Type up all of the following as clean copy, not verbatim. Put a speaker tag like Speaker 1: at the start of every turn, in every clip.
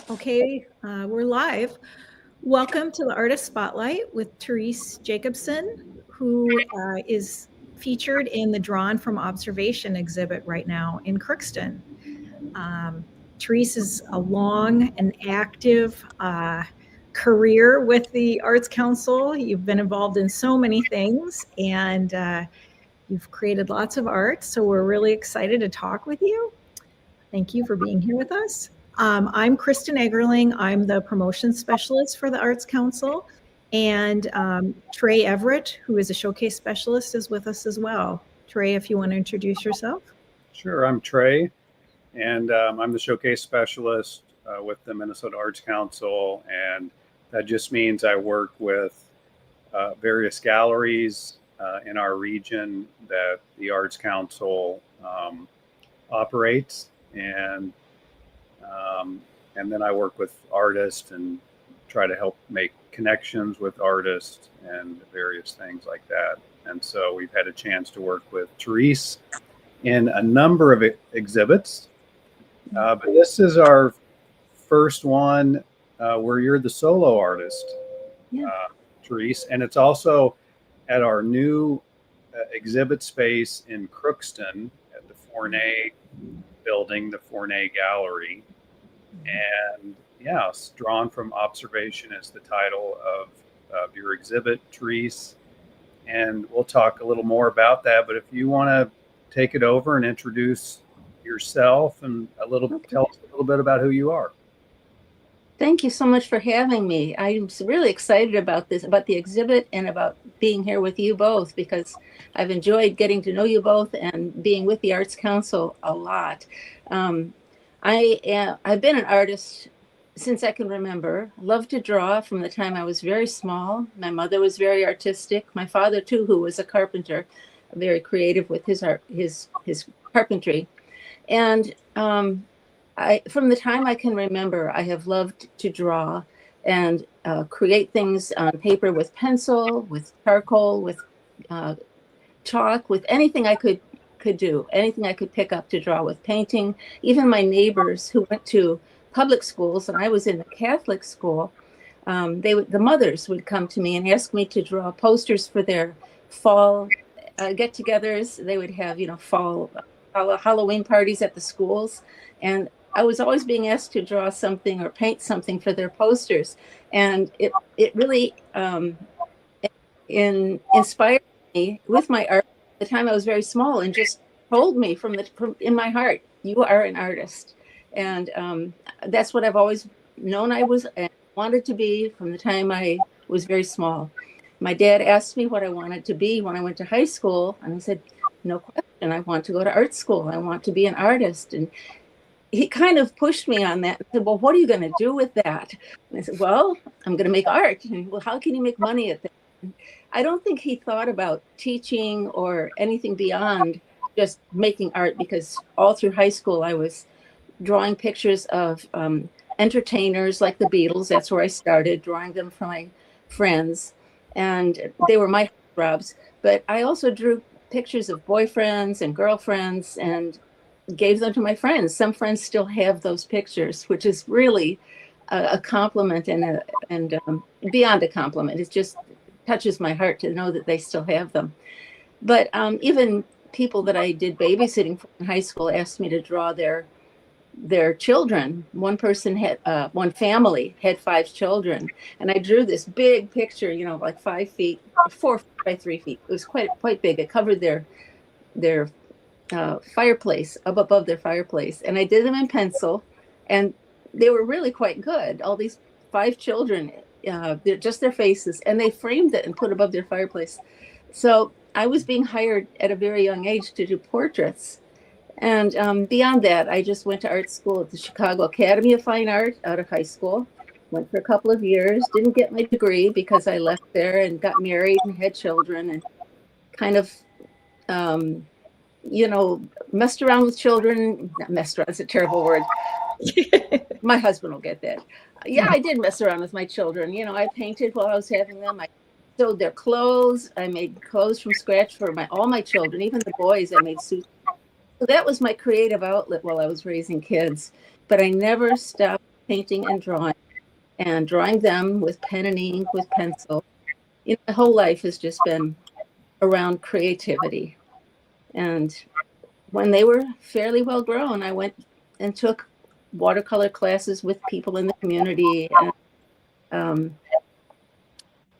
Speaker 1: Okay, we're live. Welcome to the Artist Spotlight with Therese Jacobson, who is featured in the Drawn from Observation exhibit right now in Crookston. Therese is a long and active career with the Arts Council. You've been involved in so many things, and you've created lots of art, so we're really excited to talk with you. Thank you for being here with us. I'm Kristen Eggerling. I'm the promotions specialist for the Arts Council. And Trey Everett, who is a showcase specialist, is with us as well. Trey, if you want to introduce yourself.
Speaker 2: Sure, I'm Trey, and I'm the showcase specialist with the Minnesota Arts Council. And that just means I work with various galleries in our region that the Arts Council operates. And then I work with artists and try to help make connections with artists and various things like that. And so we've had a chance to work with Therese in a number of exhibits. But this is our first one where you're the solo artist, Therese. And it's also at our new exhibit space in Crookston at the Fournet Building, the Fournet Gallery. And yeah, Drawn from Observation is the title of your exhibit, Therese. And we'll talk a little more about that. But if you want to take it over and introduce yourself and tell us a little bit about who you are.
Speaker 3: Thank you so much for having me. I'm really excited about this, about the exhibit and about being here with you both, because I've enjoyed getting to know you both and being with the Arts Council a lot. I've been an artist since I can remember. I loved to draw from the time I was very small. My mother was very artistic. My father too, who was a carpenter, very creative with his art, his carpentry. And from the time I can remember, I have loved to draw and create things on paper with pencil, with charcoal, with chalk, with anything I could do, anything I could pick up to draw, with painting. Even my neighbors who went to public schools, and I was in a Catholic school, the mothers would come to me and ask me to draw posters for their fall get-togethers. They would have, fall Halloween parties at the schools, and I was always being asked to draw something or paint something for their posters, and it really inspired me with my art. At the time I was very small, and just told me from in my heart, you are an artist. And that's what I've always known I was and wanted to be from the time I was very small. My dad asked me what I wanted to be when I went to high school, and I said, no question, I want to go to art school. I want to be an artist. And he kind of pushed me on that and said, well, what are you going to do with that? And I said, well, I'm going to make art. And, well, how can you make money at that? And I don't think he thought about teaching or anything beyond just making art, because all through high school I was drawing pictures of entertainers like the Beatles. That's where I started, drawing them for my friends. And they were my heartthrobs. But I also drew pictures of boyfriends and girlfriends and gave them to my friends. Some friends still have those pictures, which is really a compliment and beyond a compliment. It just touches my heart to know that they still have them. But even people that I did babysitting for in high school asked me to draw their children. One family had 5 children, and I drew this big picture, like 5 feet, 4 by 3 feet. It was quite big. It covered their fireplace, up above their fireplace, and I did them in pencil, and they were really quite good. All these 5 children, just their faces, and they framed it and put above their fireplace. So I was being hired at a very young age to do portraits. And beyond that, I just went to art school at the Chicago Academy of Fine Art out of high school. Went for a couple of years, didn't get my degree because I left there and got married and had children, and kind of, messed around with children. Not messed around, it's a terrible word. My husband will get that. Yeah, I did mess around with my children. I painted while I was having them. I sewed their clothes. I made clothes from scratch for all my children, even the boys. I made suits So that was my creative outlet while I was raising kids. But I never stopped painting and drawing them with pen and ink, with pencil. My whole life has just been around creativity. And when they were fairly well grown, I went and took watercolor classes with people in the community. And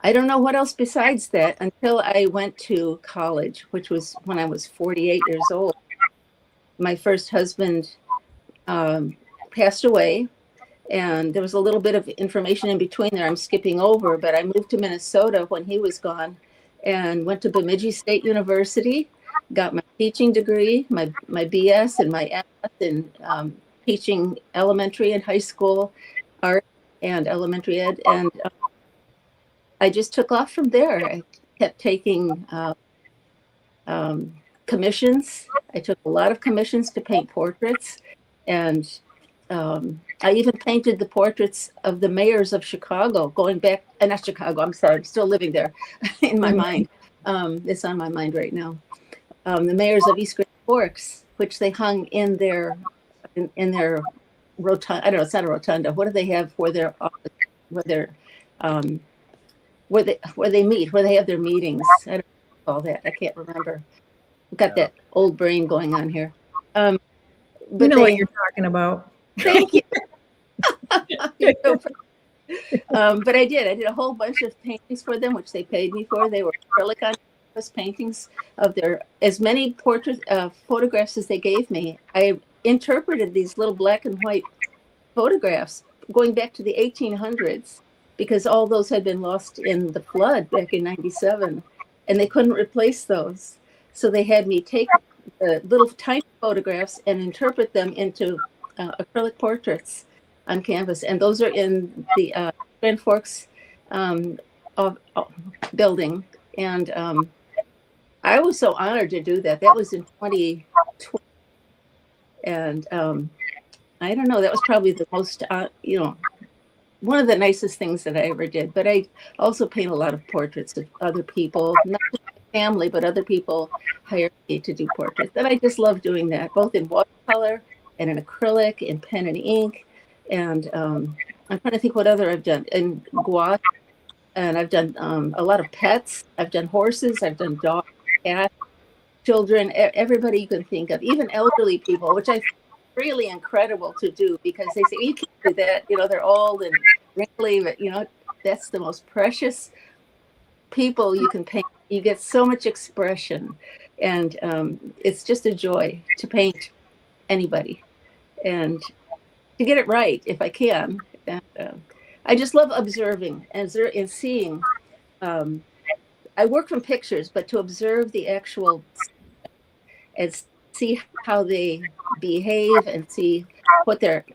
Speaker 3: I don't know what else besides that until I went to college, which was when I was 48 years old. My first husband passed away, and there was a little bit of information in between there I'm skipping over, but I moved to Minnesota when he was gone and went to Bemidji State University, got my teaching degree, my BS and my MS in teaching elementary and high school art and elementary ed. And I just took off from there. I kept taking commissions. I took a lot of commissions to paint portraits. And I even painted the portraits of the mayors of Chicago, going back, not Chicago, I'm sorry, I'm still living there in my mind. It's on my mind right now. The mayors of East Grand Forks, which they hung in their rotunda. I don't know, it's not a rotunda. What do they have for their office, where they meet, where they have their meetings? I don't know all that. I can't remember. I've got that old brain going on here.
Speaker 1: But you know what you're talking about.
Speaker 3: Thank you. But I did a whole bunch of paintings for them, which they paid me for. They were acrylic on canvas paintings of their, as many photographs as they gave me. I interpreted these little black and white photographs going back to the 1800s, because all those had been lost in the flood back in 97, and they couldn't replace those. So they had me take the little tiny photographs and interpret them into acrylic portraits on canvas. And those are in the Grand Forks building. And I was so honored to do that. That was in 2012. And I don't know, that was probably the most, one of the nicest things that I ever did. But I also paint a lot of portraits of other people, not just my family, but other people hired me to do portraits. And I just love doing that, both in watercolor and in acrylic, in pen and ink. And I'm trying to think what other I've done. In gouache, and I've done a lot of pets. I've done horses, I've done dogs, cats, children, everybody you can think of, even elderly people, which I think is really incredible to do, because they say, you can't do that, they're old and wrinkly, but that's the most precious people you can paint. You get so much expression, and it's just a joy to paint anybody and to get it right if I can. And I just love observing and seeing. I work from pictures, but to observe the actual and see how they behave and see what their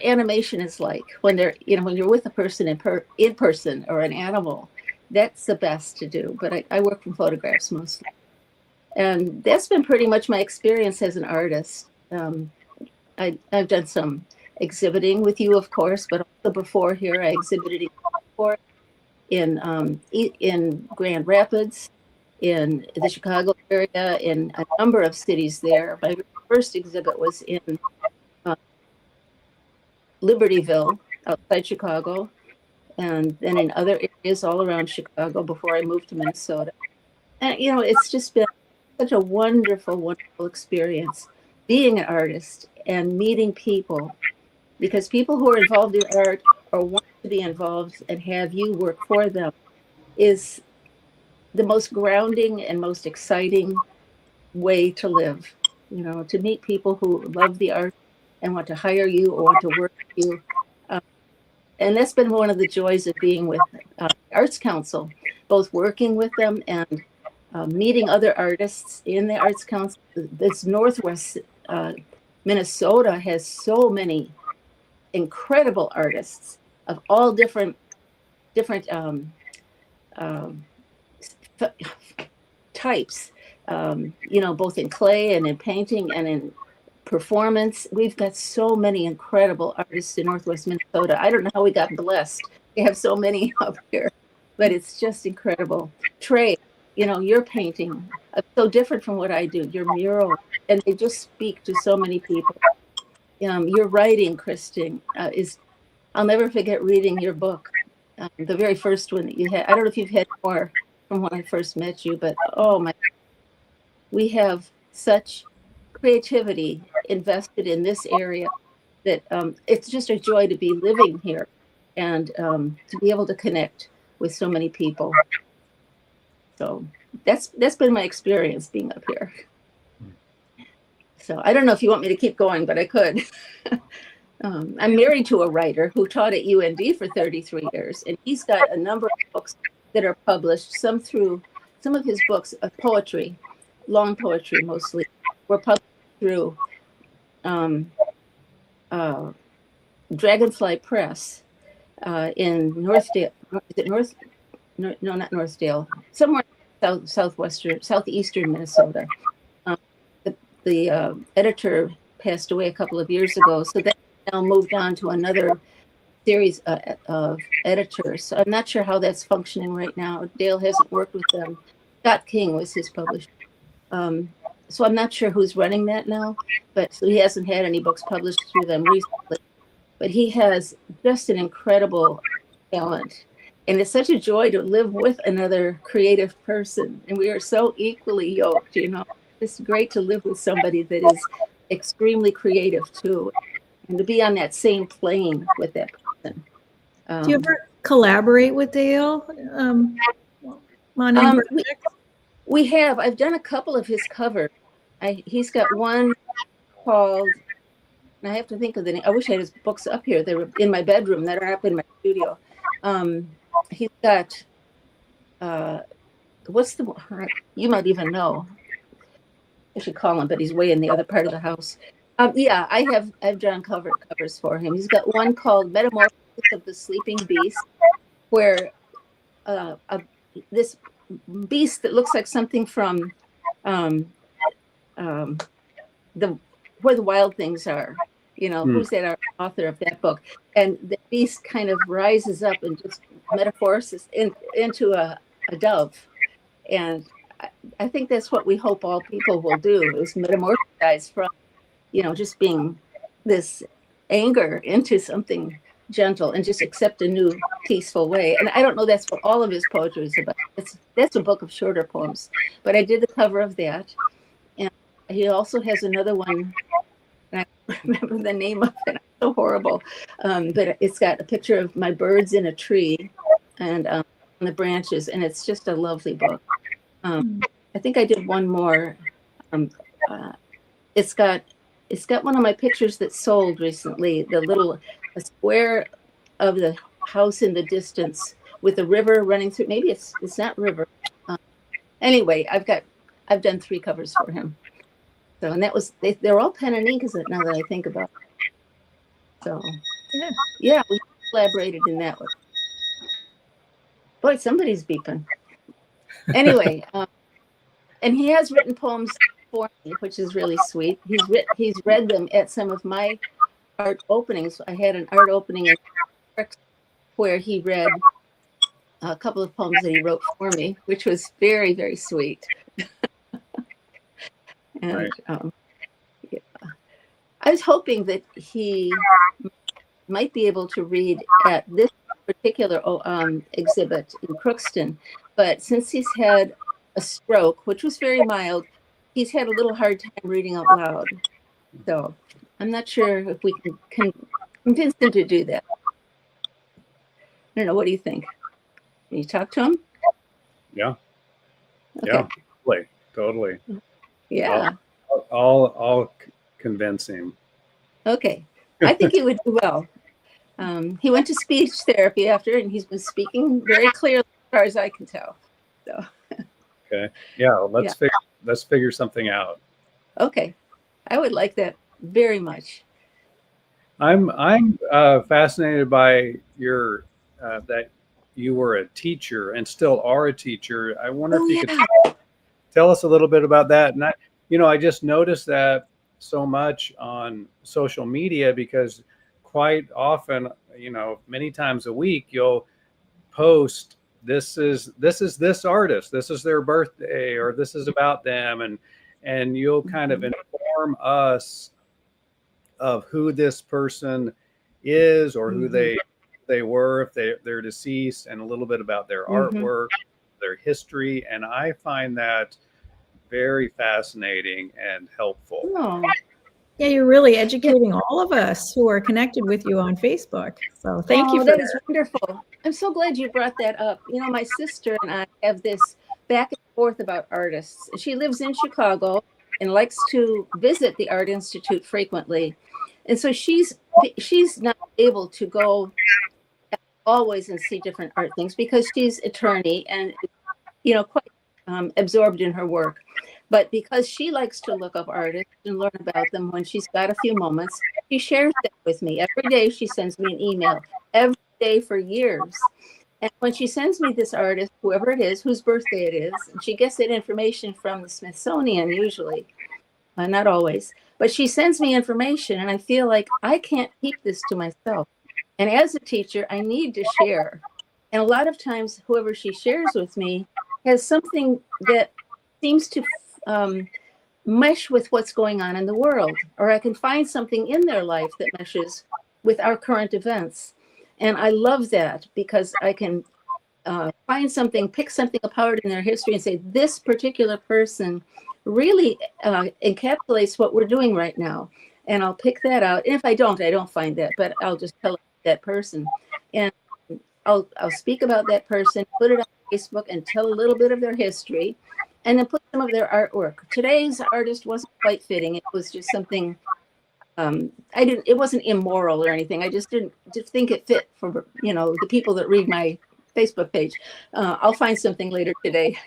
Speaker 3: animation is like when they're when you're with a person in person or an animal. That's the best to do. But I work from photographs mostly, and that's been pretty much my experience as an artist. I've done some exhibiting with you, of course, but also before here I exhibited in Grand Rapids, in the Chicago area, in a number of cities there. My first exhibit was in Libertyville, outside Chicago, and then in other areas all around Chicago before I moved to Minnesota. And, it's just been such a wonderful, wonderful experience being an artist and meeting people, because people who are involved in art or want to be involved and have you work for them is the most grounding and most exciting way to live. To meet people who love the art and want to hire you or want to work with you. And that's been one of the joys of being with the Arts Council, both working with them and meeting other artists in the Arts Council. This Northwest Minnesota has so many incredible artists of all different types, both in clay and in painting and in performance. We've got so many incredible artists in Northwest Minnesota. I don't know how we got blessed. We have so many up here, but it's just incredible. Trey, your painting is so different from what I do, your mural, and they just speak to so many people. your writing, Kristen, I'll never forget reading your book, the very first one that you had. I don't know if you've had more from when I first met you, but oh my, we have such creativity invested in this area that it's just a joy to be living here and to be able to connect with so many people. So that's been my experience being up here. So I don't know if you want me to keep going, but I could. I'm married to a writer who taught at UND for 33 years, and he's got a number of books that are published, some of his books of poetry, long poetry mostly, were published through Dragonfly Press in Northdale. Is it North? No, not Northdale. Somewhere southeastern Minnesota. The editor passed away a couple of years ago, so that now moved on to another series of editors. So I'm not sure how that's functioning right now. Dale hasn't worked with them. Scott King was his publisher. So I'm not sure who's running that now, but so he hasn't had any books published through them recently. But he has just an incredible talent. And it's such a joy to live with another creative person. And we are so equally yoked, you know. It's great to live with somebody that is extremely creative too, and to be on that same plane with that person.
Speaker 1: Do you ever collaborate with Dale on any projects?
Speaker 3: We have. I've done a couple of his covers. He's got one called, and I have to think of the name. I wish I had his books up here. They were in my bedroom. That are up in my studio. He's got, what's the, you might even know. I should call him, but he's way in the other part of the house. Yeah, I've done covers for him. He's got one called Metamorphosis of the Sleeping Beast, where this beast that looks like something from where the wild things are. You know, who's that author of that book? And the beast kind of rises up and just metamorphoses into a dove. And I think that's what we hope all people will do, is metamorphosize from, you know, just being this anger into something gentle and just accept a new peaceful way. And I don't know that's what all of his poetry is about. That's a book of shorter poems. But I did the cover of that. And he also has another one, and I don't remember the name of it. It's so horrible. But it's got a picture of my birds in a tree and on the branches, and it's just a lovely book. I think I did one more. It's got one of my pictures that sold recently, a square of the house in the distance with a river running through. Maybe it's not river. Anyway, I've done 3 covers for him. So, and that was, they're all pen and ink, is it, now that I think about it. So yeah, we collaborated in that one. Boy, somebody's beeping. Anyway, and he has written poems for me, which is really sweet. He's read them at some of my art openings. I had an art opening in Crookston where he read a couple of poems that he wrote for me, which was very, very sweet. And
Speaker 2: right.
Speaker 3: Yeah. I was hoping that he might be able to read at this particular exhibit in Crookston, but since he's had a stroke, which was very mild, he's had a little hard time reading out loud. So I'm not sure if we can convince him to do that. I don't know. What do you think? Can you talk to him?
Speaker 2: Yeah.
Speaker 3: Okay.
Speaker 2: Yeah. Totally.
Speaker 3: Yeah.
Speaker 2: I'll convince him.
Speaker 3: Okay. I think he would do well. He went to speech therapy after, and he's been speaking very clearly as far as I can tell. So.
Speaker 2: Okay. Yeah. Let's figure something out.
Speaker 3: Okay. I would like that very much.
Speaker 2: I'm fascinated by your that you were a teacher and still are a teacher. I wonder if you could tell us a little bit about that. And I just noticed that so much on social media, because quite often, many times a week, you'll post, this is this artist, this is their birthday, or this is about them. And you'll kind of inform us of who this person is, or who they were if they're deceased, and a little bit about their artwork, their history. And I find that very fascinating and helpful.
Speaker 3: Oh.
Speaker 1: Yeah, you're really educating all of us who are connected with you on Facebook. So thank you for
Speaker 3: that. Is wonderful. I'm so glad you brought that up. You know, my sister and I have this back and forth about artists. She lives in Chicago and likes to visit the Art Institute frequently. And so she's not able to go always and see different art things because she's attorney and, you know, quite absorbed in her work. But because she likes to look up artists and learn about them when she's got a few moments, she shares that with me. Every day she sends me an email, every day for years. And when she sends me this artist, whoever it is, whose birthday it is, and she gets that information from the Smithsonian usually, not always, but she sends me information and I feel like I can't keep this to myself. And as a teacher, I need to share. And a lot of times, whoever she shares with me has something that seems to mesh with what's going on in the world, or I can find something in their life that meshes with our current events. And I love that because I can find something, pick something apart in their history and say, this particular person really encapsulates what we're doing right now. And I'll pick that out. And if I don't find that, but I'll just tell that person. And I'll speak about that person, put it on Facebook and tell a little bit of their history, and then put some of their artwork. Today's artist wasn't quite fitting. It was just something, it wasn't immoral or anything. I just didn't think it fit for, you know, the people that read my Facebook page. I'll find something later today.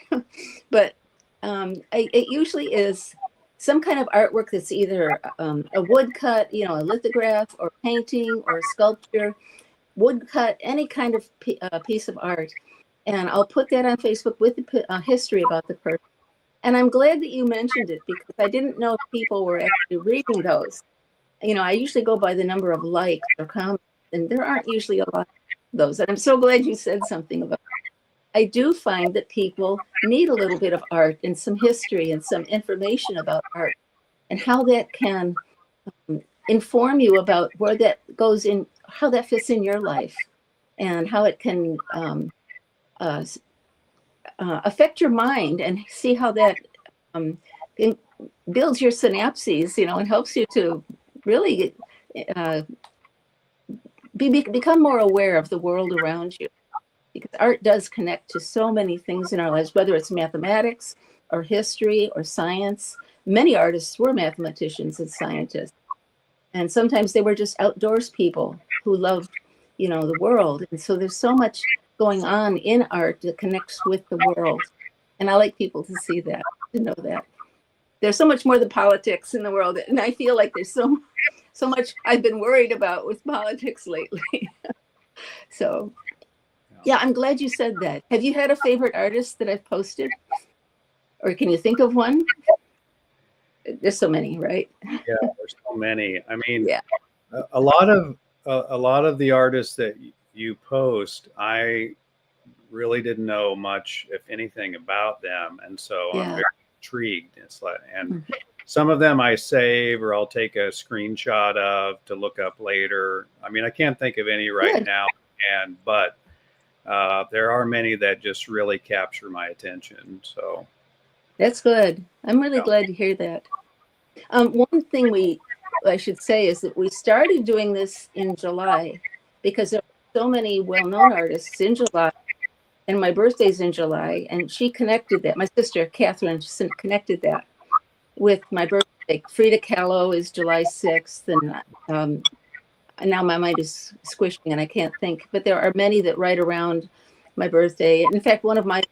Speaker 3: But it usually is some kind of artwork that's either a woodcut, you know, a lithograph or painting or sculpture, woodcut, any kind of piece of art. And I'll put that on Facebook with the history about the person. And I'm glad that you mentioned it because I didn't know if people were actually reading those. You know, I usually go by the number of likes or comments, and there aren't usually a lot of those. And I'm so glad you said something about it. I do find that people need a little bit of art and some history and some information about art and how that can inform you about where that goes in, how that fits in your life, and how it can affect your mind, and see how that builds your synapses, you know, and helps you to really become more aware of the world around you. Because art does connect to so many things in our lives, whether it's mathematics or history or science. Many artists were mathematicians and scientists. And sometimes they were just outdoors people who loved, you know, the world. And so there's so much going on in art that connects with the world. And I like people to see that, to know that. There's so much more than politics in the world. And I feel like there's so much I've been worried about with politics lately. So, yeah, I'm glad you said that. Have you had a favorite artist that I've posted? Or can you think of one? There's so many, right?
Speaker 2: Yeah, there's so many. I mean,
Speaker 3: yeah.
Speaker 2: a lot of the artists that you post, I really didn't know much, if anything, about them, and so I'm very intrigued. It's like, and some of them I save or I'll take a screenshot of to look up later. I mean, I can't think of any right now, but there are many that just really capture my attention. So
Speaker 3: that's good. I'm really glad to hear that. One thing I should say is that we started doing this in July because there are so many well-known artists in July, and my birthday's in July, and she connected that. My sister, Catherine, connected that with my birthday. Frida Kahlo is July 6th, and now my mind is squishing and I can't think, but there are many that right around my birthday. In fact, one of my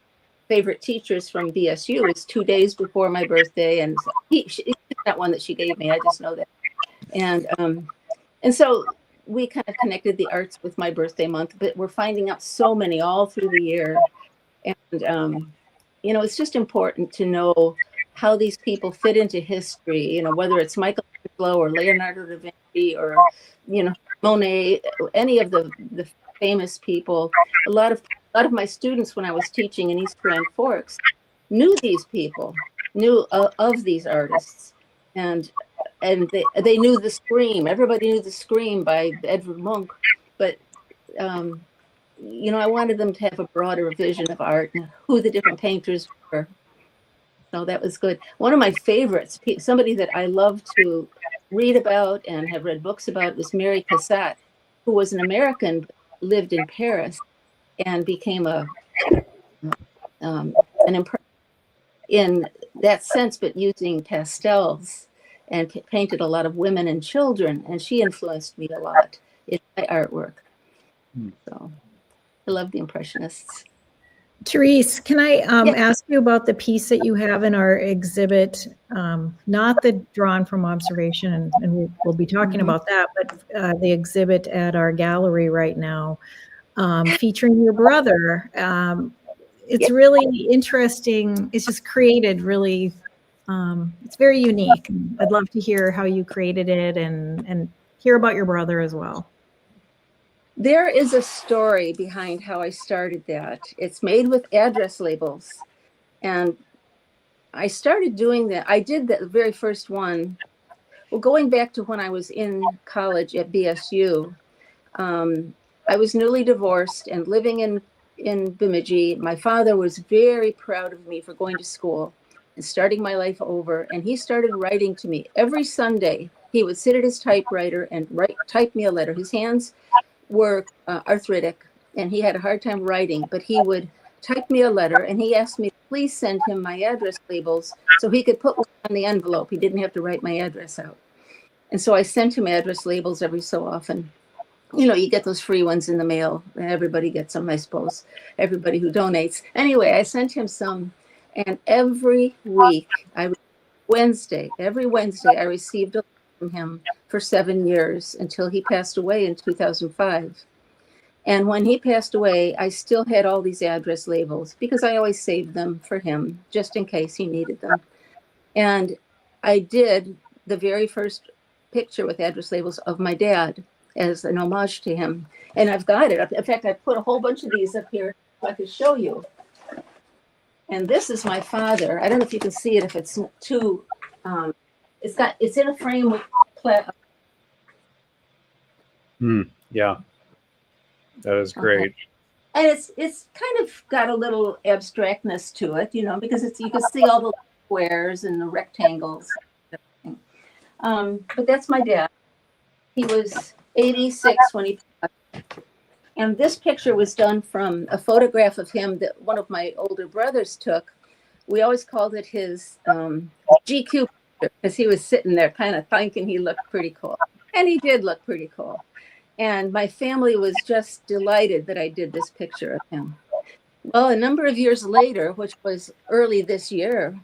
Speaker 3: favorite teachers from BSU is 2 days before my birthday, and it's not one that she gave me, I just know that. And so we kind of connected the arts with my birthday month, but we're finding out so many all through the year. And, you know, it's just important to know how these people fit into history, you know, whether it's Michelangelo or Leonardo da Vinci or, you know, Monet, any of the famous people. A lot of my students, when I was teaching in East Grand Forks, knew these people, knew of these artists. And and they knew the Scream. Everybody knew the Scream by Edvard Munch, but I wanted them to have a broader vision of art and who the different painters were. So that was good. One of my favorites, somebody that I love to read about and have read books about, was Mary Cassatt, who was an American, lived in Paris, and became an impressionist in that sense, but using pastels, and painted a lot of women and children. And she influenced me a lot in my artwork. So I love the Impressionists.
Speaker 1: Therese, can I ask you about the piece that you have in our exhibit, not the drawn from observation, and we'll be talking about that, but the exhibit at our gallery right now, featuring your brother. It's really interesting. It's just created really, it's very unique. I'd love to hear how you created it and hear about your brother as well.
Speaker 3: There is a story behind how I started that. It's made with address labels. And I started doing that. I did the very first one. Well, going back to when I was in college at BSU, I was newly divorced and living in Bemidji. My father was very proud of me for going to school and starting my life over. And he started writing to me every Sunday. He would sit at his typewriter and type me a letter. His hands were arthritic, and he had a hard time writing, but he would type me a letter, and he asked me to please send him my address labels so he could put one on the envelope. He didn't have to write my address out. And so I sent him address labels every so often. You get those free ones in the mail. Everybody gets them, I suppose, everybody who donates. Anyway, I sent him some, and every week, every Wednesday, I received a letter from him for 7 years until he passed away in 2005. And when he passed away, I still had all these address labels because I always saved them for him just in case he needed them. And I did the very first picture with address labels of my dad as an homage to him. And I've got it. In fact, I put a whole bunch of these up here so I could show you. And this is my father. I don't know if you can see it if it's too, it's in a frame with
Speaker 2: yeah, that is great.
Speaker 3: And it's kind of got a little abstractness to it, because you can see all the squares and the rectangles. But that's my dad. He was 86 when he passed. And this picture was done from a photograph of him that one of my older brothers took. We always called it his GQ picture because he was sitting there kind of thinking he looked pretty cool. And he did look pretty cool. And my family was just delighted that I did this picture of him. Well, a number of years later, which was early this year,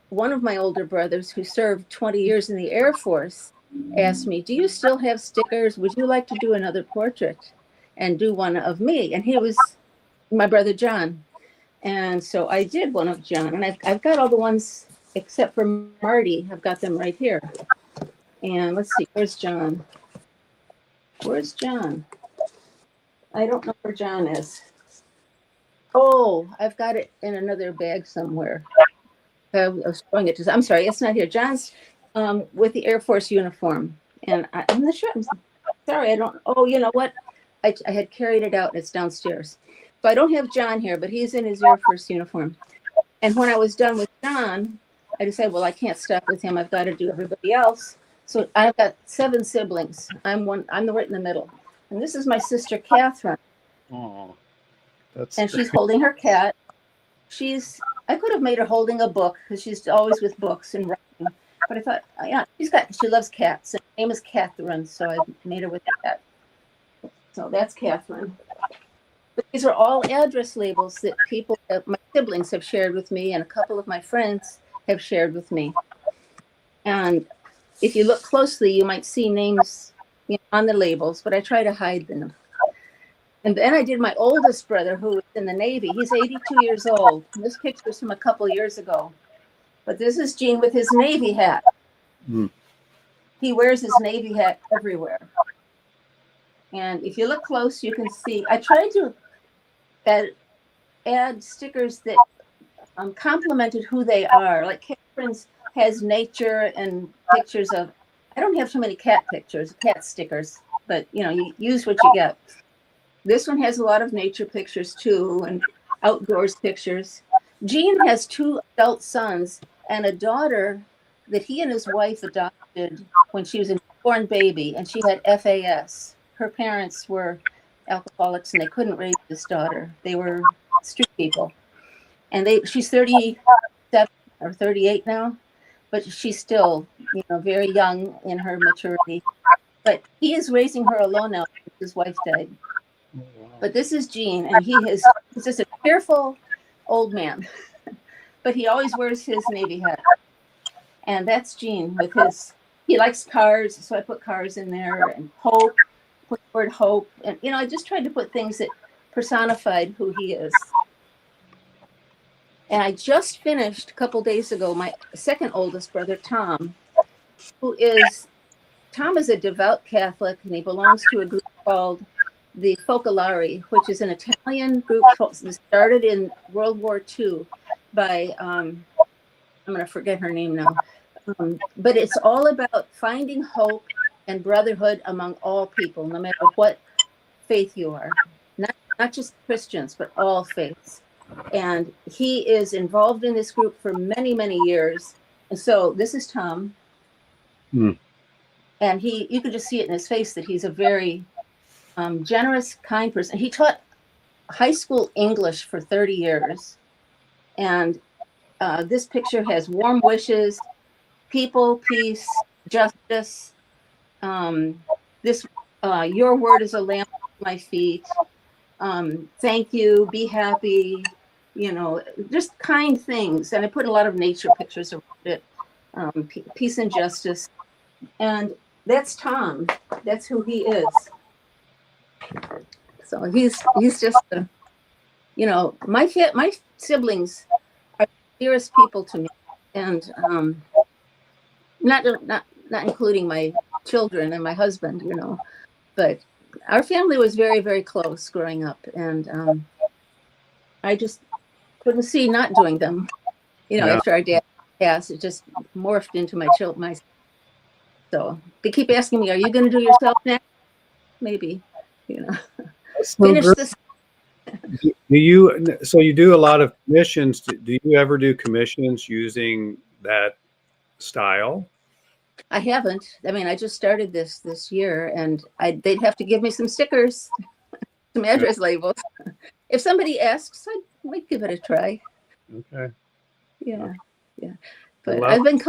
Speaker 3: one of my older brothers who served 20 years in the Air Force asked me, "Do you still have stickers? Would you like to do another portrait and do one of me?" And he was my brother John. And so I did one of John. And I've got all the ones except for Marty. I've got them right here. And let's see, where's John? Where's John? I don't know where John is. Oh, I've got it in another bag somewhere. I was showing it to, I'm sorry, it's not here. John's with the Air Force uniform. And I'm not sure, I'm sorry, I don't, oh, you know what? I had carried it out, it's downstairs. So I don't have John here, but he's in his Air Force uniform. And when I was done with John, I decided, well, I can't stop with him. I've got to do everybody else. So I've got 7 siblings. I'm right in the middle. And this is my sister, Catherine.
Speaker 2: Oh,
Speaker 3: and she's holding her cat. I could have made her holding a book because she's always with books and writing. But I thought, yeah, she loves cats. Her name is Catherine, so I made her with a cat. So that's Catherine. But these are all address labels that my siblings have shared with me, and a couple of my friends have shared with me. And if you look closely, you might see names on the labels, but I try to hide them. And then I did my oldest brother, who was in the Navy. He's 82 years old. And this picture is from a couple years ago. But this is Gene with his Navy hat. Mm. He wears his Navy hat everywhere. And if you look close, you can see, I tried to add stickers that complemented who they are. Like Catherine's has nature and pictures of, I don't have too many cat pictures, cat stickers, but you use what you get. This one has a lot of nature pictures too, and outdoors pictures. Gene has 2 adult sons and a daughter that he and his wife adopted when she was a newborn baby, and she had FAS. Her parents were alcoholics and they couldn't raise this daughter. They were street people. And she's 37 or 38 now, but she's still, very young in her maturity. But he is raising her alone now because his wife died. But this is Gene, and he's just a cheerful old man. But he always wears his Navy hat. And that's Gene with he likes cars, so I put cars in there, and hope, put the word hope. And, I just tried to put things that personified who he is. And I just finished a couple days ago, my second oldest brother, Tom is a devout Catholic, and he belongs to a group called the Focolari, which is an Italian group started in World War II by, I'm going to forget her name now, but it's all about finding hope and brotherhood among all people, no matter what faith you are, not just Christians, but all faiths. And he is involved in this group for many, many years. And so this is Tom. And you can just see it in his face that he's a very generous, kind person. He taught high school English for 30 years. And this picture has warm wishes, people, peace, justice. Your word is a lamp to my feet. Thank you, be happy, just kind things. And I put a lot of nature pictures around it, peace and justice. And that's Tom. That's who he is. So he's just, my siblings are the dearest people to me. And not including my children and my husband, but our family was very, very close growing up, and I just couldn't see not doing them. After our dad passed, it just morphed into my children. So they keep asking me, "Are you going to do yourself next?" Maybe, finish this.
Speaker 2: So you do a lot of commissions. Do you ever do commissions using that style?
Speaker 3: I haven't. I mean, I just started this year, and they'd have to give me some stickers, some address labels. If somebody asks, I might give it a try.
Speaker 2: Okay.
Speaker 3: Yeah. But I've been,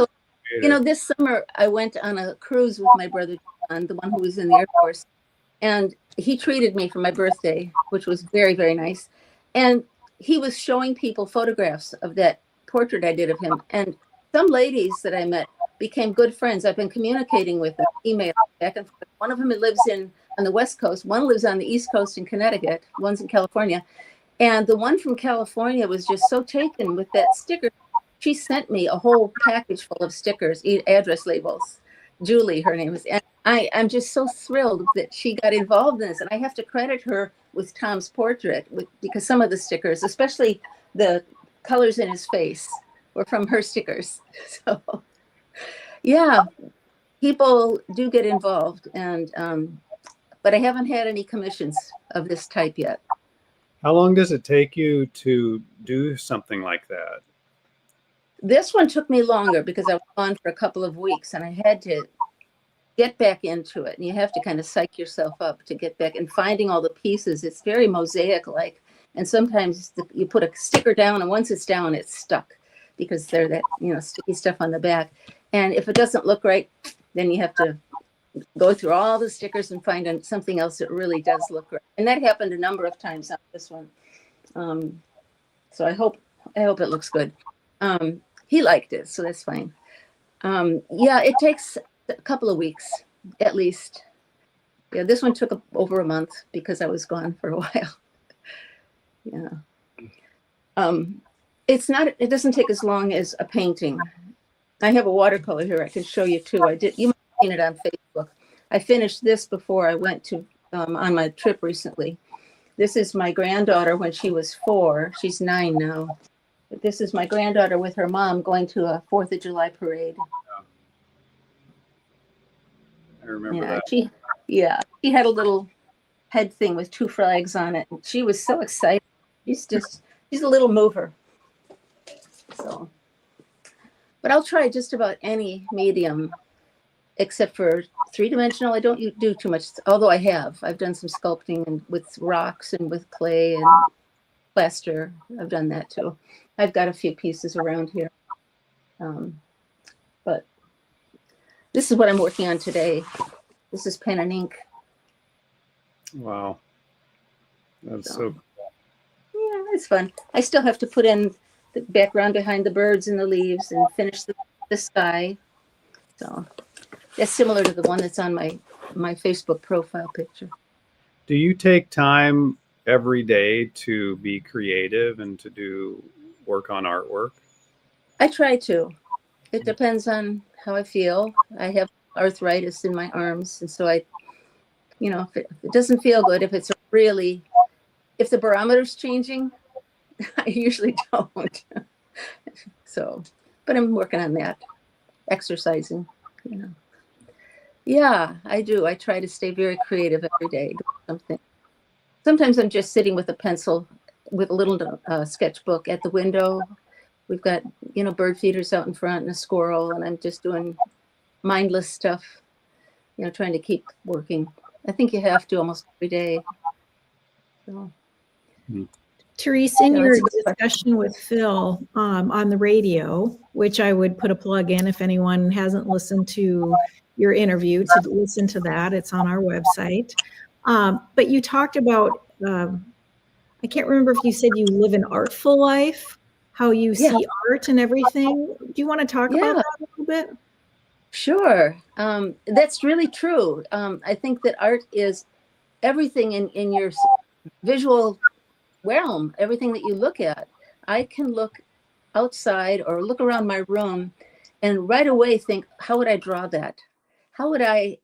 Speaker 3: this summer I went on a cruise with my brother John, the one who was in the Air Force, and he treated me for my birthday, which was very, very nice. And he was showing people photographs of that portrait I did of him, and some ladies that I met became good friends. I've been communicating with them, email back and forth. One of them lives on the West Coast. One lives on the East Coast in Connecticut. One's in California. And the one from California was just so taken with that sticker. She sent me a whole package full of stickers, address labels. Julie, her name is. And I'm just so thrilled that she got involved in this. And I have to credit her with Tom's portrait because some of the stickers, especially the colors in his face, were from her stickers. So yeah, people do get involved, and but I haven't had any commissions of this type yet.
Speaker 2: How long does it take you to do something like that?
Speaker 3: This one took me longer because I was gone for a couple of weeks, and I had to get back into it. And you have to kind of psych yourself up to get back, and finding all the pieces. It's very mosaic-like, and sometimes you put a sticker down, and once it's down, it's stuck because they're that sticky stuff on the back. And if it doesn't look right, then you have to go through all the stickers and find something else that really does look right. And that happened a number of times on this one. So I hope it looks good. He liked it, so that's fine. Yeah, it takes a couple of weeks at least. Yeah, this one took over a month because I was gone for a while. Yeah. It doesn't take as long as a painting. I have a watercolor here I can show you too. You might have seen it on Facebook. I finished this before I went to on my trip recently. This is my granddaughter when she was 4. She's 9 now. This is my granddaughter with her mom going to a 4th of July parade.
Speaker 2: I remember
Speaker 3: Yeah,
Speaker 2: that.
Speaker 3: she had a little head thing with 2 flags on it. She was so excited. She's a little mover. So, but I'll try just about any medium except for 3-dimensional. I don't do too much, although I've done some sculpting and with rocks and with clay and plaster. I've done that too. I've got a few pieces around here. But this is what I'm working on today. This is pen and ink.
Speaker 2: Wow. That's so cool.
Speaker 3: Yeah, it's fun. I still have to put in the background behind the birds and the leaves and finish the sky. So that's similar to the one that's on my Facebook profile picture.
Speaker 2: Do you take time every day to be creative and to do work on artwork?
Speaker 3: I try to. It depends on how I feel. I have arthritis in my arms, and so if it doesn't feel good, if the barometer's changing, I usually don't. So, but I'm working on that, exercising, Yeah, I do. I try to stay very creative every day, do something. Sometimes I'm just sitting with a pencil, with a little sketchbook at the window. We've got, bird feeders out in front and a squirrel, and I'm just doing mindless stuff, trying to keep working. I think you have to almost every day. So.
Speaker 1: Therese, in your discussion with Phil on the radio, which I would put a plug in if anyone hasn't listened to your interview, to listen to that. It's on our website. But you talked about, I can't remember if you said you live an artful life, how you see art and everything. Do you want to talk about that a little bit?
Speaker 3: Sure. That's really true. I think that art is everything in your visual realm, everything that you look at. I can look outside or look around my room and right away think, how would I draw that? How would I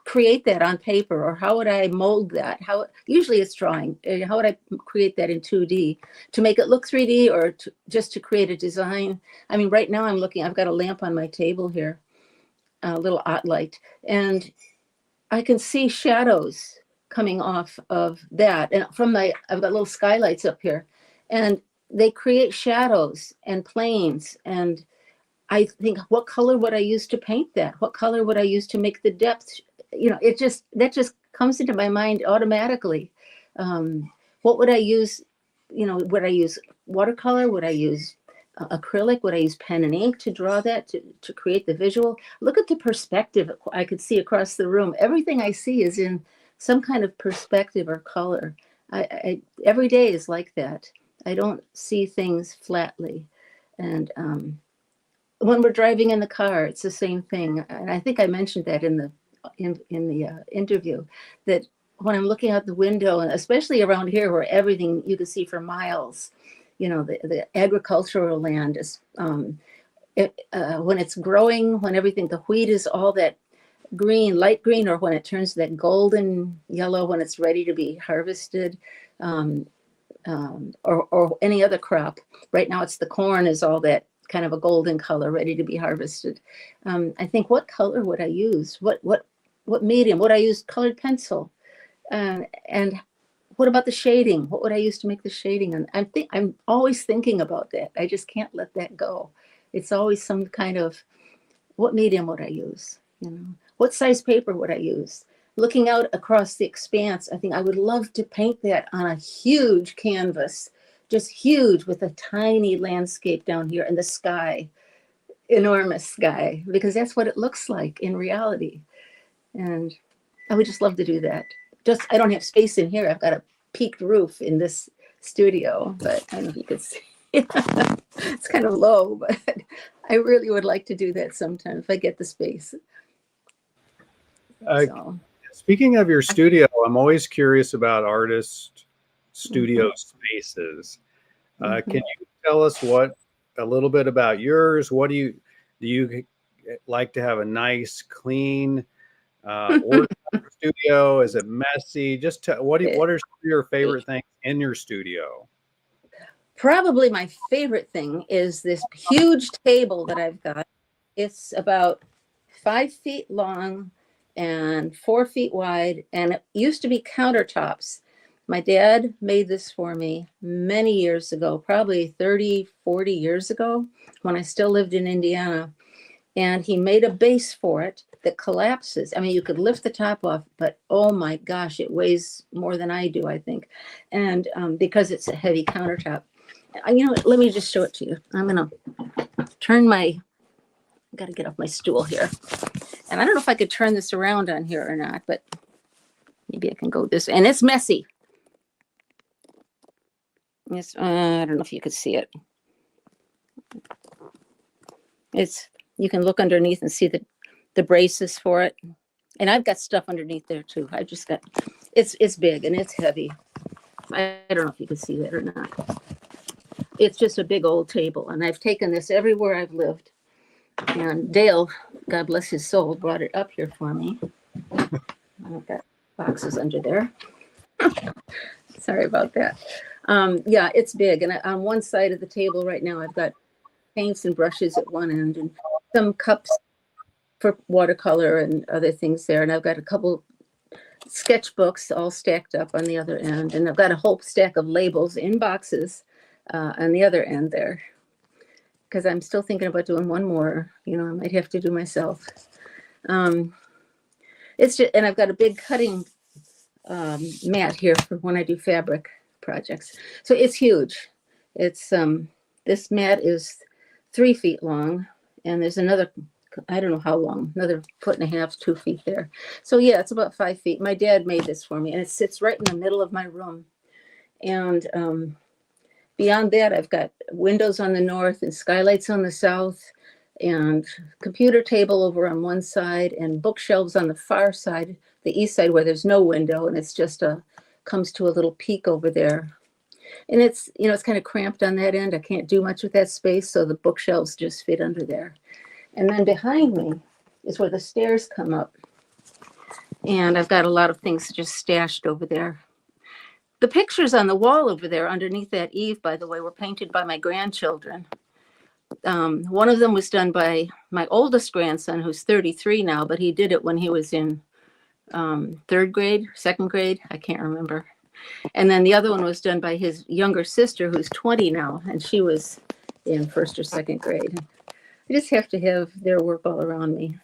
Speaker 3: create that on paper, or how would I mold that? Usually it's drawing. How would I create that in 2D to make it look 3D, or just to create a design? I mean, right now I've got a lamp on my table here, a little art light, and I can see shadows coming off of that. And I've got little skylights up here, and they create shadows and planes. And I think, what color would I use to paint that? What color would I use to make the depth? That just comes into my mind automatically. What would I use? Would I use watercolor? Would I use acrylic? Would I use pen and ink to draw that, to create the visual? Look at the perspective I could see across the room. Everything I see is in some kind of perspective or color. I every day is like that. I don't see things flatly. And when we're driving in the car, it's the same thing. And I think I mentioned that in the interview, that when I'm looking out the window, and especially around here where everything you can see for miles, the agricultural land is, when it's growing, when the wheat is all that green, light green, or when it turns that golden yellow when it's ready to be harvested, or any other crop. Right now it's the corn is all that kind of a golden color ready to be harvested. I think, what color would I use? What medium? Would I use colored pencil? And what about the shading? What would I use to make the shading? And I'm always thinking about that. I just can't let that go. It's always some kind of, what medium would I use? What size paper would I use? Looking out across the expanse, I think I would love to paint that on a huge canvas, just huge, with a tiny landscape down here and the sky, enormous sky, because that's what it looks like in reality. And I would just love to do that. I don't have space in here. I've got a peaked roof in this studio, but I don't know if you could see. It's kind of low, but I really would like to do that sometime if I get the space.
Speaker 2: Speaking of your studio, I'm always curious about artist studio spaces. Can you tell us a little bit about yours? Do you like to have a nice, clean Or studio? Is it messy? Just what are your favorite things in your studio?
Speaker 3: Probably my favorite thing is this huge table that I've got. It's about 5 feet long and 4 feet wide, and it used to be countertops. My dad made this for me many years ago, probably 30, 40 years ago, when I still lived in Indiana. And he made a base for it that collapses. I mean, you could lift the top off, but oh my gosh, it weighs more than I do, I think. And because it's a heavy countertop. You know what, let me just show it to you. I'm gonna turn I gotta get off my stool here. And I don't know if I could turn this around on here or not, but maybe I can go this, and it's messy. It's, I don't know if you could see it. You can look underneath and see the braces for it. And I've got stuff underneath there too. I just got, it's big and it's heavy. I don't know if you can see that or not. It's just a big old table, and I've taken this everywhere I've lived. And Dale, God bless his soul, brought it up here for me. I've got boxes under there. Sorry about that. Yeah, it's big. And on one side of the table right now, I've got paints and brushes at one end and some cups for watercolor and other things there. And I've got a couple sketchbooks all stacked up on the other end. And I've got a whole stack of labels in boxes on the other end there. Because I'm still thinking about doing one more, I might have to do myself. It's just, and I've got a big cutting mat here for when I do fabric projects. So it's huge. It's this mat is 3 feet long, and there's another, I don't know how long, another 1.5 feet, 2 feet there. So yeah, it's about 5 feet. My dad made this for me, and it sits right in the middle of my room. And beyond that, I've got windows on the north and skylights on the south, and computer table over on one side, and bookshelves on the far side, the east side, where there's no window, and it's just comes to a little peak over there. And it's, it's kind of cramped on that end. I can't do much with that space, so the bookshelves just fit under there. And then behind me is where the stairs come up. And I've got a lot of things just stashed over there. The pictures on the wall over there underneath that eave, by the way, were painted by my grandchildren. One of them was done by my oldest grandson, who's 33 now, but he did it when he was in 3rd grade, 2nd grade, I can't remember. And then the other one was done by his younger sister, who's 20 now, and she was in 1st or 2nd grade. I just have to have their work all around me.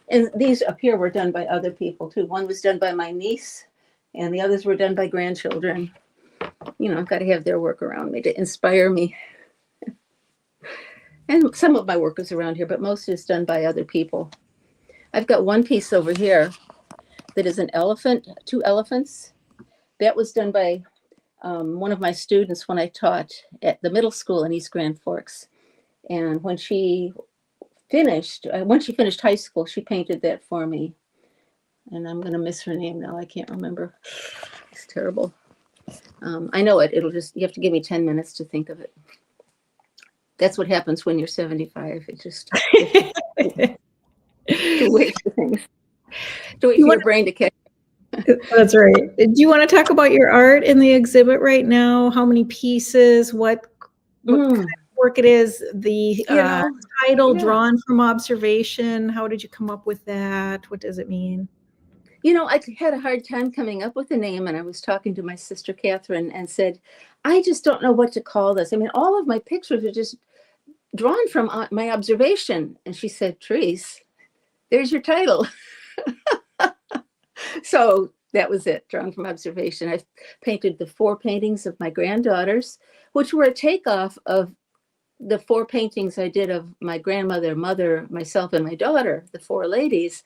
Speaker 3: And these up here were done by other people too. One was done by my niece, and the others were done by grandchildren. I've got to have their work around me to inspire me. And some of my work is around here, but most is done by other people. I've got one piece over here that is an elephant, 2 elephants. That was done by one of my students when I taught at the middle school in East Grand Forks. And when she finished high school, she painted that for me. And I'm going to miss her name now. I can't remember. It's terrible. I know it. You have to give me 10 minutes to think of it. That's what happens when you're 75. It just to wait for things. To wait for your brain to catch.
Speaker 1: That's right. Do you want to talk about your art in the exhibit right now? How many pieces? What kind of work it is? The title drawn from observation. How did you come up with that? What does it mean?
Speaker 3: I had a hard time coming up with a name, and I was talking to my sister Catherine and said, I just don't know what to call this. I mean, all of my pictures are just drawn from my observation. And she said, Therese, there's your title. So that was it, drawn from observation. I painted the 4 paintings of my granddaughters, which were a takeoff of the 4 paintings I did of my grandmother, mother, myself, and my daughter, the 4 ladies.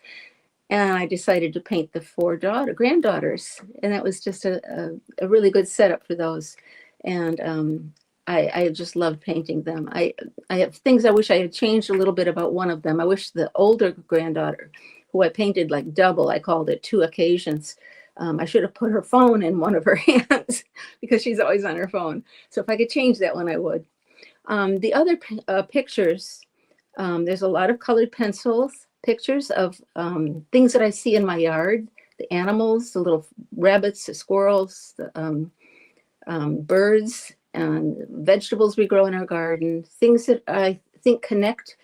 Speaker 3: And I decided to paint the 4 granddaughters. And that was just a really good setup for those. And I just loved painting them. I have things I wish I had changed a little bit about one of them. I wish the older granddaughter, who I painted like double, I called it 2 occasions. I should have put her phone in one of her hands because she's always on her phone. So if I could change that one, I would. The other pictures, there's a lot of colored pencils, pictures of things that I see in my yard, the animals, the little rabbits, the squirrels, the birds, and vegetables we grow in our garden, things that I think connect.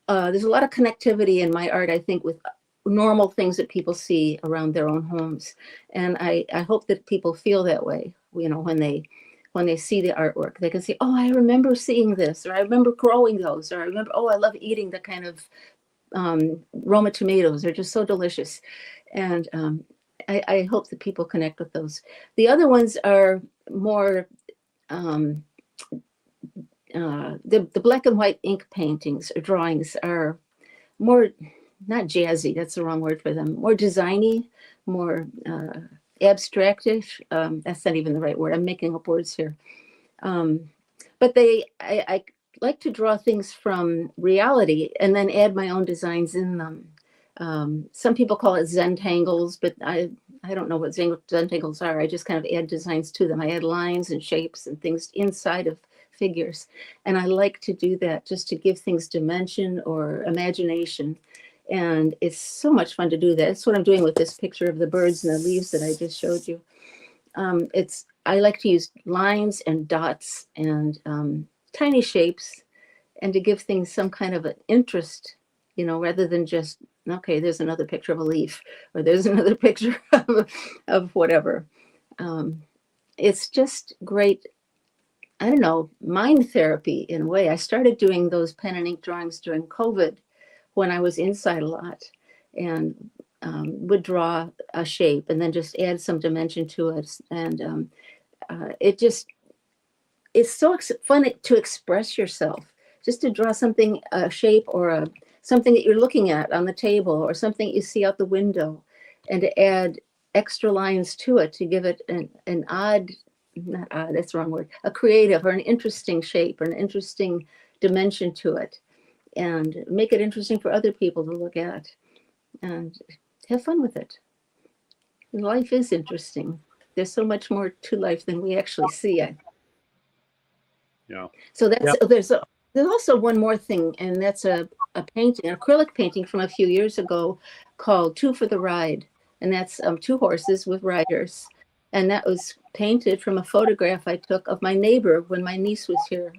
Speaker 3: There's a lot of connectivity in my art, I think, with normal things that people see around their own homes. And I hope that people feel that way, you know, when they see the artwork. They can say, oh, I remember seeing this, or I remember growing those, or I remember, oh, I love eating the kind of Roma tomatoes. They're just so delicious. And I hope that people connect with those. The other ones are more, the black and white ink paintings or drawings are more, not jazzy, that's the wrong word for them, more designy, more abstractish. That's not even the right word. I'm making up words here. But I like to draw things from reality and then add my own designs in them. Some people call it Zentangles, but I don't know what Zentangles are. I just kind of add designs to them. I add lines and shapes and things inside of figures. And I like to do that just to give things dimension or imagination. And it's so much fun to do that. That's what I'm doing with this picture of the birds and the leaves that I just showed you. I like to use lines and dots and tiny shapes, and to give things some kind of an interest, you know, rather than just, okay, there's another picture of a leaf, or there's another picture of whatever. It's just great, I don't know, mind therapy in a way. I started doing those pen and ink drawings during COVID when I was inside a lot, and would draw a shape and then just add some dimension to it. And it's so fun to express yourself, just to draw something, a shape or something that you're looking at on the table, or something you see out the window, and to add extra lines to it to give it an odd, not odd, that's the wrong word, a creative or an interesting shape or an interesting dimension to it, and make it interesting for other people to look at and have fun with it. Life is interesting. There's so much more to life than we actually see.
Speaker 2: Yeah.
Speaker 3: So that's, there's also one more thing, and that's a painting, an acrylic painting from a few years ago called Two for the Ride. And that's two horses with riders. And that was painted from a photograph I took of my neighbor when my niece was here.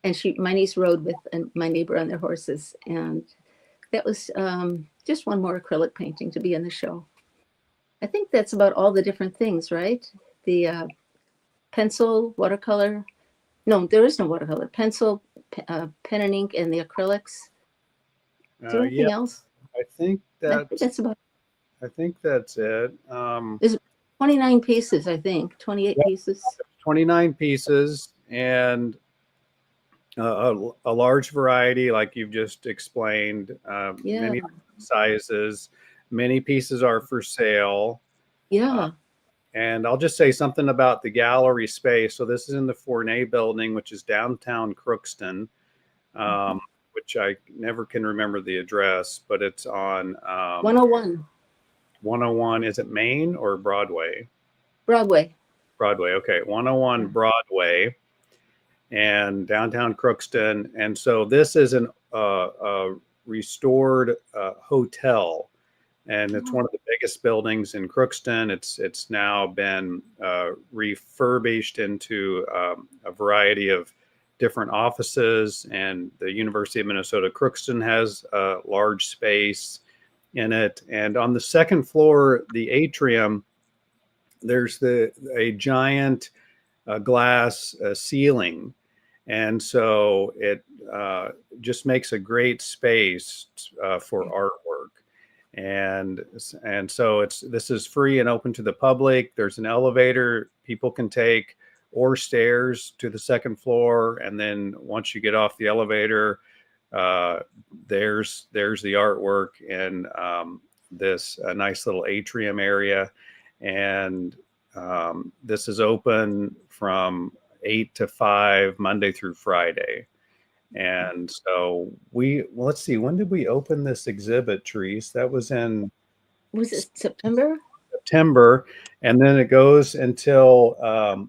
Speaker 3: And my niece rode with my neighbor on their horses. And that was just one more acrylic painting to be in the show. I think that's about all the different things, right? The pencil, watercolor. No, there is no watercolor. Pencil, pen and ink, and the acrylics. Is there anything else?
Speaker 2: I think
Speaker 3: that's about.
Speaker 2: I think that's it.
Speaker 3: There's 29 pieces, I think. 28 pieces.
Speaker 2: 29 pieces, and a large variety, like you've just explained. Many sizes. Many pieces are for sale.
Speaker 3: Yeah.
Speaker 2: And I'll just say something about the gallery space. So this is in the Fournet Building, which is downtown Crookston, which I never can remember the address, but it's on
Speaker 3: 101.
Speaker 2: 101. Is it Main or Broadway?
Speaker 3: Broadway.
Speaker 2: Broadway. Okay. 101 Broadway, and downtown Crookston. And so this is a restored hotel. And it's one of the biggest buildings in Crookston. It's now been refurbished into a variety of different offices. And the University of Minnesota Crookston has a large space in it. And on the second floor, the atrium, there's a giant glass ceiling. And so it just makes a great space for artwork. And so this is free and open to the public. There's an elevator people can take, or stairs to the second floor. And then once you get off the elevator, there's the artwork in this nice little atrium area. And this is open from 8 to 5, Monday through Friday. And so let's see, when did we open this exhibit, Therese? That was in...
Speaker 3: Was it September?
Speaker 2: September. And then it goes until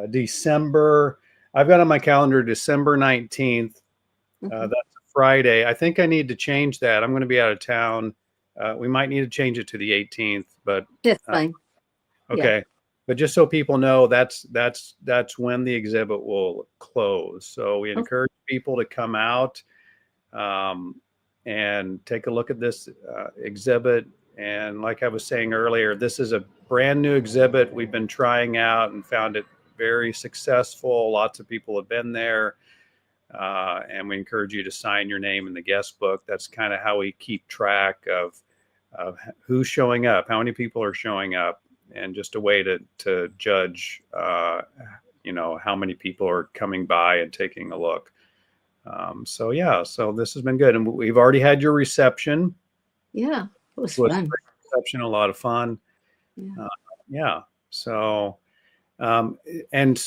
Speaker 2: December. I've got on my calendar December 19th. That's a Friday. I think I need to change that. I'm going to be out of town. We might need to change it to the 18th, but
Speaker 3: That's fine.
Speaker 2: okay.
Speaker 3: Yeah.
Speaker 2: But just so people know, that's when the exhibit will close. So we encourage people to come out and take a look at this exhibit. And like I was saying earlier, this is a brand new exhibit we've been trying out and found it very successful. Lots of people have been there. And we encourage you to sign your name in the guest book. That's kind of how we keep track of who's showing up, how many people are showing up, and just a way to judge, how many people are coming by and taking a look. So this has been good. And we've already had your reception.
Speaker 3: Yeah, it was fun.
Speaker 2: A great reception, a lot of fun.
Speaker 3: Yeah.
Speaker 2: And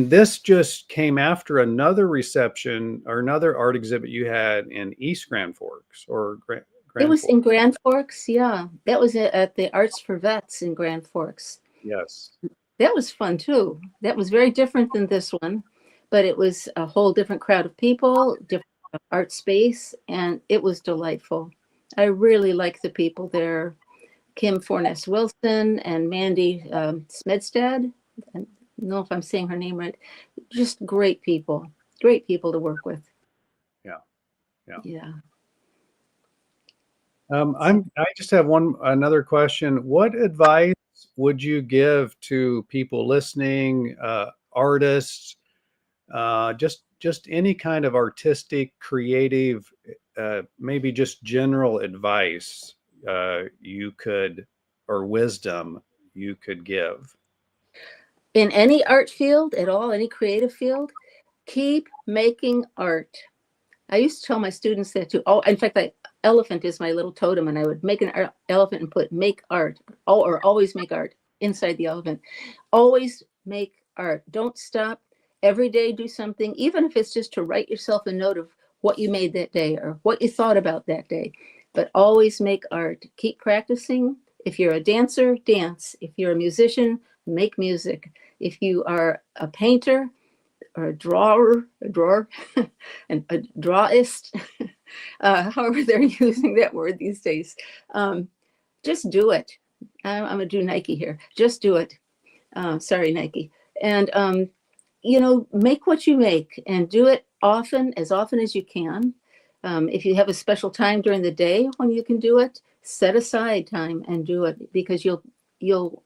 Speaker 2: this just came after another reception or another art exhibit you had in East Grand Forks or Grand
Speaker 3: It was
Speaker 2: Forks.
Speaker 3: in Grand Forks. Yeah, that was at the Arts for Vets in Grand Forks.
Speaker 2: Yes.
Speaker 3: That was fun too. That was very different than this one, but it was a whole different crowd of people, different art space, and it was delightful. I really like the people there. Kim Fournet Wilson and Mandy Smedstad. I don't know if I'm saying her name right. Just great people to work with. Yeah.
Speaker 2: I just have another question. What advice would you give to people listening, artists, just any kind of artistic, creative, maybe just general advice you could, or wisdom you could give?
Speaker 3: In any art field at all, any creative field, keep making art. I used to tell my students that too. Oh, in fact, elephant is my little totem, and I would make an elephant and put make art, or always make art inside the elephant. Always make art. Don't stop. Every day do something, even if it's just to write yourself a note of what you made that day or what you thought about that day. But always make art. Keep practicing. If you're a dancer, dance. If you're a musician, make music. If you are a painter or a drawer, and a drawist, however they're using that word these days, just do it. I'm gonna do Nike here. Just do it. Sorry, Nike. And make what you make and do it as often as you can. If you have a special time during the day when you can do it, set aside time and do it, because you'll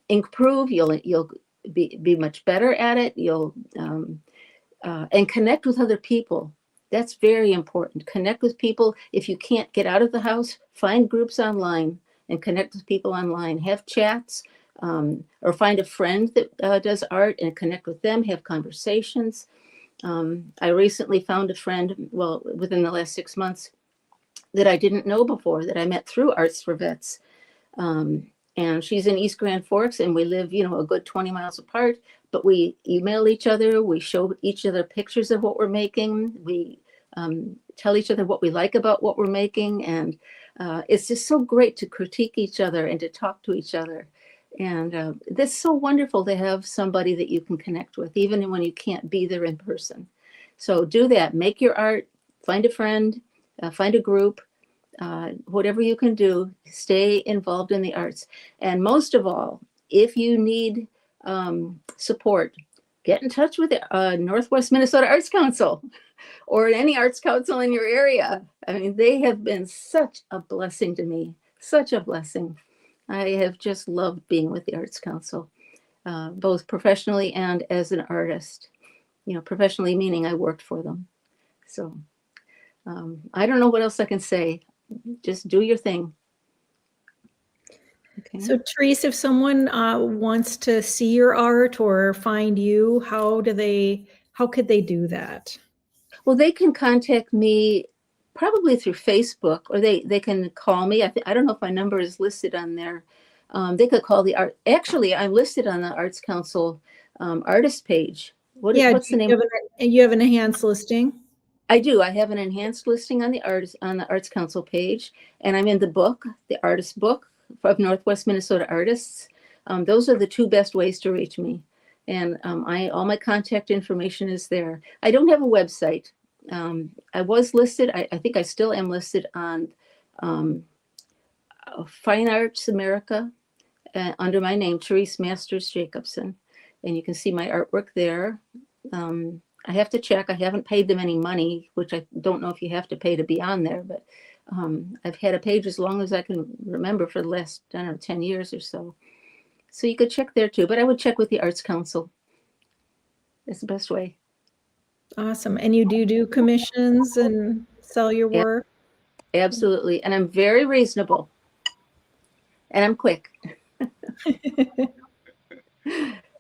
Speaker 3: improve. You'll be much better at it. You'll and connect with other people. That's very important. Connect with people. If you can't get out of the house, find groups online and connect with people online. Have chats, or find a friend that does art and connect with them. Have conversations. I recently found a friend, within the last 6 months, that I didn't know before, that I met through Arts for Vets. And she's in East Grand Forks, and we live, a good 20 miles apart, but we email each other. We show each other pictures of what we're making. We tell each other what we like about what we're making. And it's just so great to critique each other and to talk to each other. And it's so wonderful to have somebody that you can connect with, even when you can't be there in person. So do that. Make your art, find a friend, find a group. Whatever you can do, stay involved in the arts. And most of all, if you need support, get in touch with the Northwest Minnesota Arts Council or any arts council in your area. I mean, they have been such a blessing to me, such a blessing. I have just loved being with the Arts Council, both professionally and as an artist. Professionally meaning I worked for them. So I don't know what else I can say. Just do your thing. Okay.
Speaker 1: So Therese, if someone wants to see your art or find you, how could they do that?
Speaker 3: Well, they can contact me probably through Facebook, or they can call me. I don't know if my number is listed on there. They could call the art. Actually, I'm listed on the Arts Council artist page. What's the name?
Speaker 1: You have an enhanced listing?
Speaker 3: I do. I have an enhanced listing on the Arts Council page, and I'm in the book, the artist book of Northwest Minnesota artists. Those are the two best ways to reach me, and all my contact information is there. I don't have a website. I was listed, I think I still am listed on Fine Arts America under my name, Therese Masters Jacobson. And you can see my artwork there. I have to check. I haven't paid them any money, which I don't know if you have to pay to be on there, but I've had a page as long as I can remember for the last, I don't know, 10 years or so. So you could check there too, but I would check with the Arts Council. That's the best way.
Speaker 1: Awesome. And you do commissions and sell your work?
Speaker 3: Absolutely. And I'm very reasonable. And I'm quick.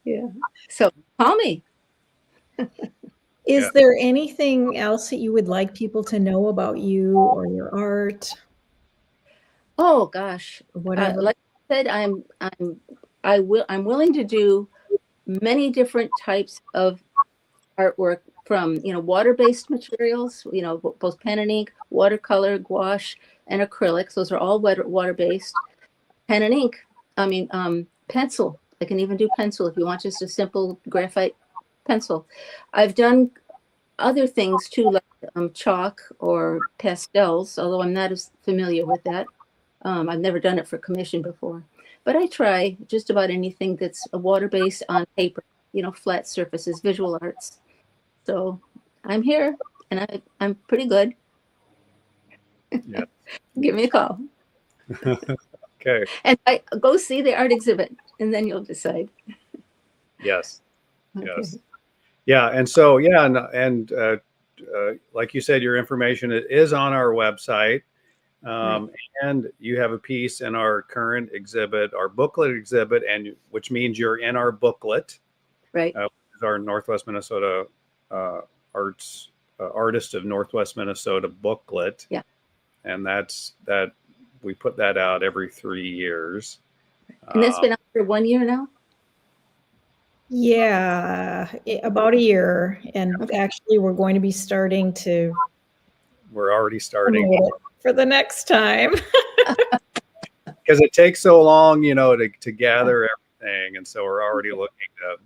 Speaker 3: Yeah. So call me.
Speaker 1: Is there anything else that you would like people to know about you or your art?
Speaker 3: Oh gosh.
Speaker 1: Whatever.
Speaker 3: Like I said, I'm willing to do many different types of artwork, from water-based materials, both pen and ink, watercolor, gouache, and acrylics. Those are all water-based. Pen and ink. Pencil. I can even do pencil if you want just a simple graphite pencil. I've done other things too, like chalk or pastels, although I'm not as familiar with that. I've never done it for commission before, but I try just about anything that's a water-based on paper, flat surfaces, visual arts. So I'm here, and I'm pretty good.
Speaker 2: Yeah.
Speaker 3: Give me a call.
Speaker 2: Okay.
Speaker 3: And I go see the art exhibit, and then you'll decide.
Speaker 2: Yes.
Speaker 3: Okay.
Speaker 2: Yes. Yeah. And so, and like you said, your information is on our website.
Speaker 3: Right.
Speaker 2: And you have a piece in our current exhibit, our booklet exhibit, and which means you're in our booklet.
Speaker 3: Right.
Speaker 2: Our Northwest Minnesota Artist of Northwest Minnesota booklet.
Speaker 3: Yeah.
Speaker 2: And that we put that out every 3 years.
Speaker 3: And that's been out for 1 year now?
Speaker 1: Yeah, about a year. And actually, we're going to be starting to.
Speaker 2: We're already starting
Speaker 1: for the next time.
Speaker 2: Because it takes so long, to gather everything. And so we're already looking to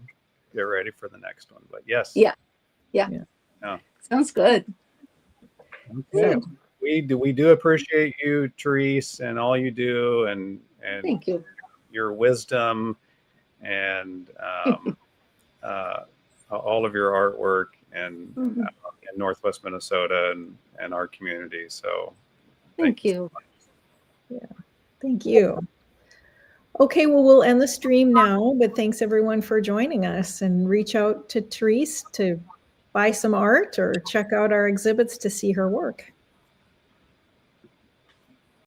Speaker 2: get ready for the next one. But yes.
Speaker 3: Yeah. Sounds good.
Speaker 2: Okay. We do appreciate you, Therese, and all you do, and
Speaker 3: thank you.
Speaker 2: Your wisdom and all of your artwork and in Northwest Minnesota and our community. So
Speaker 3: thank you.
Speaker 1: Yeah, thank you. Okay, well, we'll end the stream now, but thanks everyone for joining us, and reach out to Therese to buy some art or check out our exhibits to see her work.